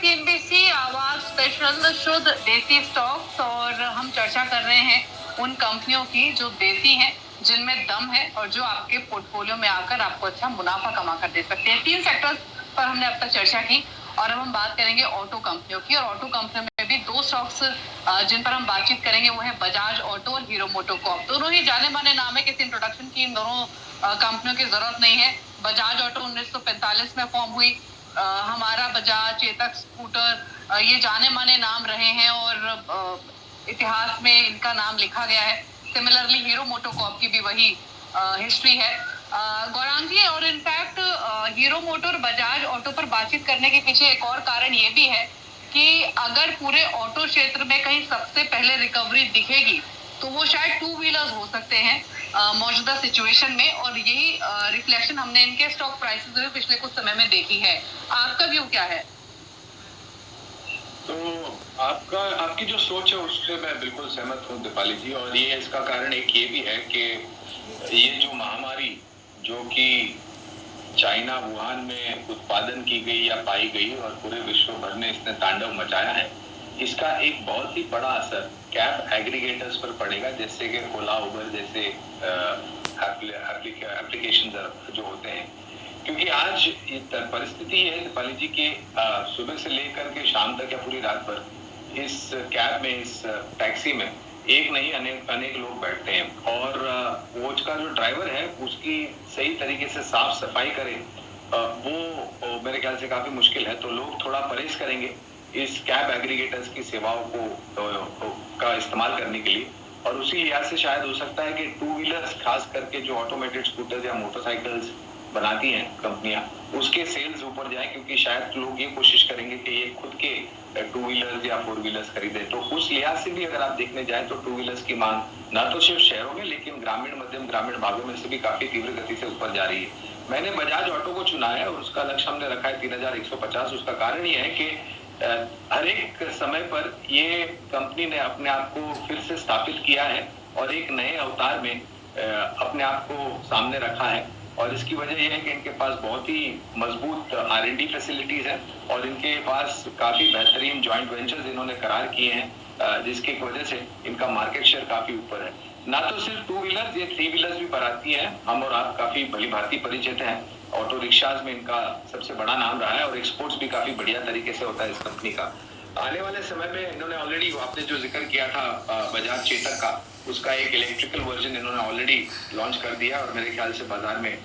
CNBC आवाज special शुद्ध देसी स्टॉक्स, और हम चर्चा कर रहे हैं उन कंपनियों की जो देसी हैं, जिनमें दम है और जो आपके पोर्टफोलियो में आकर आपको अच्छा मुनाफा कमा कर दे सकते हैं। 3 सेक्टर्स पर हमने अब तक चर्चा की और अब हम बात करेंगे ऑटो कंपनियों की। और ऑटो कंपनियों में भी 2 स्टॉक्स जिन पर हम बातचीत करेंगे वो है बजाज ऑटो और हीरो मोटोकॉर्प। दोनों ही जाने माने नाम है, किसी इंट्रोडक्शन की इन दोनों कंपनियों की जरूरत नहीं है। बजाज ऑटो 1945 में फॉर्म हुई। हमारा बजाज, चेतक स्कूटर ये जाने माने नाम रहे हैं और इतिहास में इनका नाम लिखा गया है। सिमिलरली हीरो मोटोकॉर्प की भी वही हिस्ट्री है। गौरांग जी, और in fact hero motor Bajaj auto पर बातचीत करने के पीछे एक और कारण ये भी है कि अगर पूरे ऑटो क्षेत्र में कहीं सबसे पहले रिकवरी दिखेगी तो वो शायद 2 व्हीलर्स हो सकते हैं मौजूदा सिचुएशन में, और यही रिफ्लेक्शन हमने इनके स्टॉक प्राइसेस में पिछले कुछ समय में देखी है। आपका व्यू क्या है? तो आपकी जो सोच है उससे मैं बिल्कुल सहमत हूँ दीपाली जी, और ये इसका कारण एक ये भी है कि ये जो महामारी जो कि चाइना वुहान में उत्पादन की गई या पाई गई और पूरे विश्व भर में इसने तांडव मचाया है, इसका एक बहुत ही बड़ा असर कैब एग्रीगेटर्स पर पड़ेगा, जैसे कि ओला, उबर जैसे एप्लीकेशन जो होते हैं। क्योंकि आज परिस्थिति है दीपाली जी के सुबह से लेकर के शाम तक या पूरी रात भर इस कैब में, इस टैक्सी में एक नहीं अनेक लोग बैठते हैं, और वो का जो ड्राइवर है उसकी सही तरीके से साफ सफाई करे वो मेरे ख्याल से काफी मुश्किल है। तो लोग थोड़ा परहेज करेंगे इस कैब एग्रीगेटर्स की सेवाओं को का इस्तेमाल करने के लिए, और उसी लिहाज से शायद हो सकता है कि 2 व्हीलर्स खास करके जो ऑटोमेटेड स्कूटर्स या मोटरसाइकिल्स बनाती हैं कंपनियां, उसके सेल्स ऊपर जाए, क्योंकि शायद लोग ये कोशिश करेंगे कि ये खुद के 2 व्हीलर्स या 4 व्हीलर्स खरीदे। तो उस लिहाज से भी अगर आप देखने जाए तो 2 व्हीलर्स की मांग न तो सिर्फ शहरों में लेकिन मध्यम ग्रामीण भागों में से भी काफी तीव्र गति से ऊपर जा रही है। मैंने बजाज ऑटो को चुना है और उसका लक्ष्य हमने रखा है 3150। उसका कारण ये है कि हर एक समय पर ये कंपनी ने अपने आप को फिर से स्थापित किया है और एक नए अवतार में अपने आप को सामने रखा है, और इसकी वजह यह है कि इनके पास बहुत ही मजबूत R&D फैसिलिटीज है और इनके पास काफी बेहतरीन जॉइंट वेंचर्स इन्होंने करार किए हैं, जिसकी वजह से इनका मार्केट शेयर काफी ऊपर है। ना तो सिर्फ 2 व्हीलर्स, ये 3 व्हीलर्स भी बनाती हैं। हम और आप काफी भली भांति परिचित हैं, ऑटो रिक्शाज में इनका सबसे बड़ा नाम रहा है और एक्सपोर्ट्स भी काफी बढ़िया तरीके से होता है इस कंपनी का। आने वाले समय में इन्होंने ऑलरेडी, आपने जो जिक्र किया था बजाज चेतक का, उसका एक इलेक्ट्रिकल वर्जन इन्होंने ऑलरेडी लॉन्च कर दिया और मेरे ख्याल से बाजार में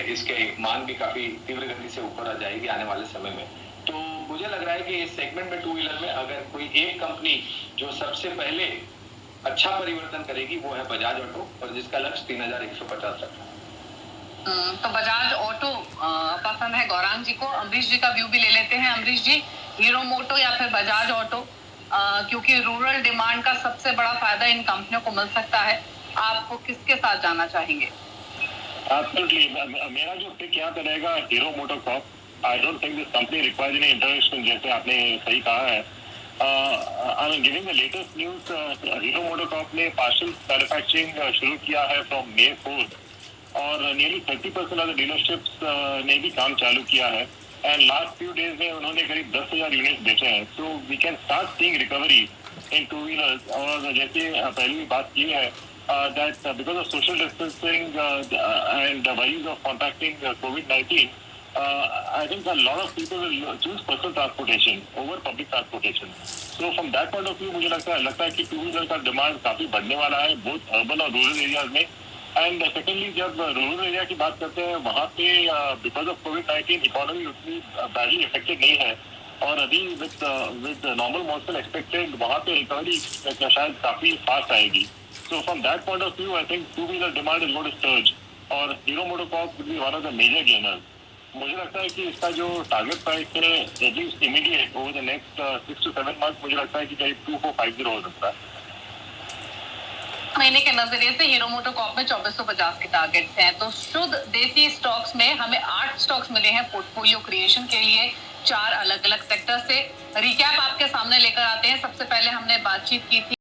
इसके मांग भी काफी तीव्र गति से ऊपर आ जाएगी आने वाले समय में। तो मुझे लग रहा है कि इस सेगमेंट में 2 व्हीलर में अगर कोई एक कंपनी जो सबसे पहले अच्छा परिवर्तन करेगी वो है बजाज ऑटो, और जिसका लक्ष्य 3150 तक है। तो बजाज ऑटो पसंद है गौरांग जी को। अमरीश जी का व्यू भी ले लेते हैं। अमरीश जी, हीरो मोटो या फिर बजाज ऑटो, क्योंकि रूरल डिमांड का सबसे बड़ा फायदा इन कंपनियों को मिल सकता है, आपको किसके साथ जाना चाहेंगे? Absolutely. मेरा जो पिक यहाँ पे रहेगा hero MotoCorp. I don't think this company requires any intervention, जैसे आपने सही कहा है। I am giving the latest news, hero MotoCorp ने पार्शियल मैन्युफैक्चरिंग शुरू किया है फ्रॉम May 4, और नियरली 30% ऑफ द डीलरशिप्स ने भी काम चालू किया है, एंड लास्ट फ्यू डेज में उन्होंने करीब 10,000 यूनिट्स बेचे हैं। So we can start seeing recovery in 2 wheelers. और जैसे पहले भी बात की है, that because of social distancing and the worries of contracting COVID-19, I think a lot of people will choose personal transportation over public transportation. So from that point of view, मुझे लगता है कि 2 व्हीलर का demand काफी बढ़ने वाला है, both urban और रूरल एरियाज में। एंड सेकेंडली, जब रूरल एरिया की बात करते हैं, वहाँ पे बिकॉज ऑफ कोविड-19 इकोनॉमी उतनी बैडली इफेक्टेड नहीं है, और अभी विद नॉर्मल मॉनसून एक्सपेक्टेड वहाँ पे रिकवरी शायद काफी फास्ट आएगी। So from that point of view, I think 2 wheeler demand is going to surge, और hero MotoCorp will be one of the major gainers. मुझे लगता है कि इसका जो टारगेट प्राइस है at least immediate over the next 6 to 7 month, मुझे लगता है कि करीब 2450 हो सकता है। महीने के नजरिए से हीरो मोटोकॉर्प में 2450 के टारगेट्स हैं। तो शुद्ध देसी स्टॉक्स में हमें 8 स्टॉक्स मिले हैं पोर्टफोलियो क्रिएशन के लिए, 4 अलग अलग सेक्टर से। रिकैप आपके सामने लेकर आते हैं। सबसे पहले हमने बातचीत की थी